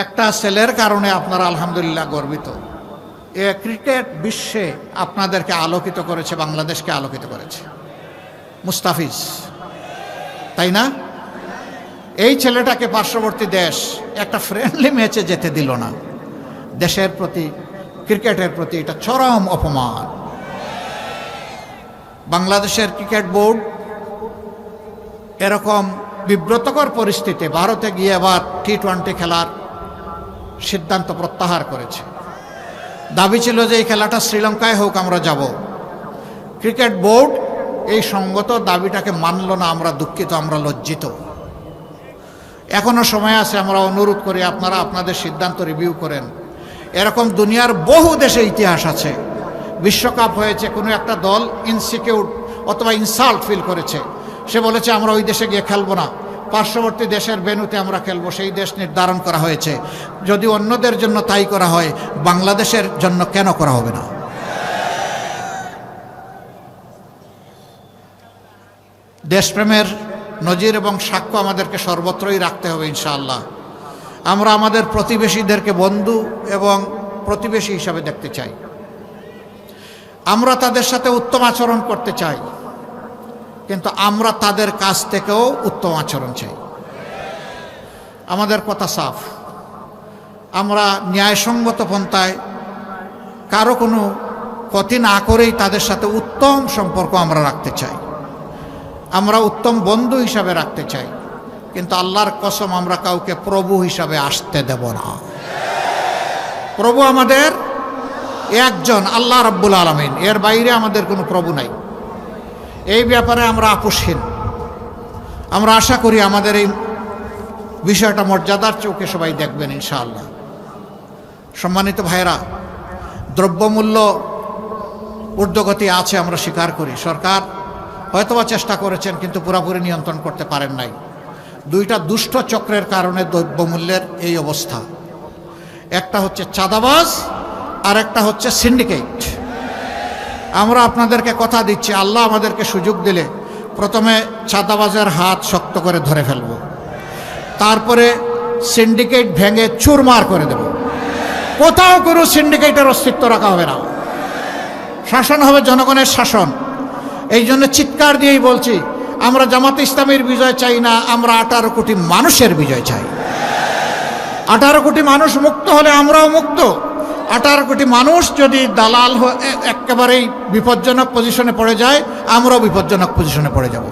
একটা ছেলের কারণে আপনারা আলহামদুলিল্লাহ গর্বিত। এ ক্রিকেট বিশ্বে আপনাদেরকে আলোকিত করেছে, বাংলাদেশকে আলোকিত করেছে মুস্তাফিজ, তাই না? এই ছেলেটাকে পার্শ্ববর্তী দেশ একটা ফ্রেন্ডলি ম্যাচে যেতে দিল না। দেশের প্রতি, ক্রিকেটের প্রতি এটা চরম অপমান। বাংলাদেশের ক্রিকেট বোর্ড এরকম বিব্রতকর পরিস্থিতি ভারতে গিয়ে আবার টি-20 খেলার সিদ্ধান্ত প্রত্যাহার করেছে। দাবি ছিল যে এই খেলাটা শ্রীলঙ্কায় হোক, আমরা যাব। ক্রিকেট বোর্ড এই সঙ্গত দাবিটাকে মানল না। আমরা দুঃখিত, আমরা লজ্জিত। এখনো সময় আছে, আমরা অনুরোধ করি আপনারা আপনাদের সিদ্ধান্ত রিভিউ করেন। এরকম দুনিয়ার বহু দেশে ইতিহাস আছে, বিশ্বকাপ হয়েছে, কোনো একটা দল ইনসিকিউর অথবা ইনসাল্ট ফিল করেছে, সে বলেছে আমরা ওই দেশে গিয়ে খেলবো না, পার্শ্ববর্তী দেশের ভেন্যুতে আমরা খেলবো। সেই দেশ নির্ধারণ করা হয়েছে। যদি অন্যদের জন্য তাই করা হয়, বাংলাদেশের জন্য কেন করা হবে না? দেশপ্রেমের নজির এবং সাক্ষ্য আমাদেরকে সর্বত্রই রাখতে হবে ইনশাআল্লাহ। আমরা আমাদের প্রতিবেশীদেরকে বন্ধু এবং প্রতিবেশী হিসাবে দেখতে চাই। আমরা তাদের সাথে উত্তম আচরণ করতে চাই, কিন্তু আমরা তাদের কাছ থেকেও উত্তম আচরণ চাই। আমাদের কথা সাফ, আমরা ন্যায়সঙ্গত পন্থায় কারো কোনো ক্ষতি না করেই তাদের সাথে উত্তম সম্পর্ক আমরা রাখতে চাই, আমরা উত্তম বন্ধু হিসাবে রাখতে চাই। কিন্তু আল্লাহর কসম, আমরা কাউকে প্রভু হিসাবে আসতে দেব না। প্রভু আমাদের একজন, আল্লাহ রাব্বুল আলামিন, এর বাইরে আমাদের কোনো প্রভু নাই। এই ব্যাপারে আমরা আপোষহীন। আমরা আশা করি আমাদের এই বিষয়টা মর্যাদার চোখে সবাই দেখবেন ইনশাআল্লাহ। সম্মানিত ভাইরা, দ্রব্যমূল্য ঊর্ধ্বগতি আছে, আমরা স্বীকার করি। সরকার হয়তোবা চেষ্টা করেছেন, কিন্তু পুরোপুরি নিয়ন্ত্রণ করতে পারেন নাই। দুইটা দুষ্ট চক্রের কারণে দ্রব্যমূল্যের এই অবস্থা। একটা হচ্ছে চাঁদাবাজ, আর একটা হচ্ছে সিন্ডিকেট। আমরা আপনাদেরকে কথা দিচ্ছি, আল্লাহ আমাদেরকে সুযোগ দিলে প্রথমে চাঁদাবাজের হাত শক্ত করে ধরে ফেলব, তারপরে সিন্ডিকেট ভেঙে চুরমার করে দেব। কোথাও কোনো সিন্ডিকেটের অস্তিত্ব রাখা হবে না। শাসন হবে জনগণের শাসন। এই জন্য চিৎকার দিয়েই বলছি, আমরা জামাতে ইসলামের বিজয় চাই না, আমরা 18 কোটি মানুষের বিজয় চাই। 18 কোটি মানুষ মুক্ত হলে আমরাও মুক্ত। 18 কোটি মানুষ যদি দালাল একেবারেই বিপজ্জনক পজিশনে পড়ে যায়, আমরাও বিপজ্জনক পজিশনে পড়ে যাব।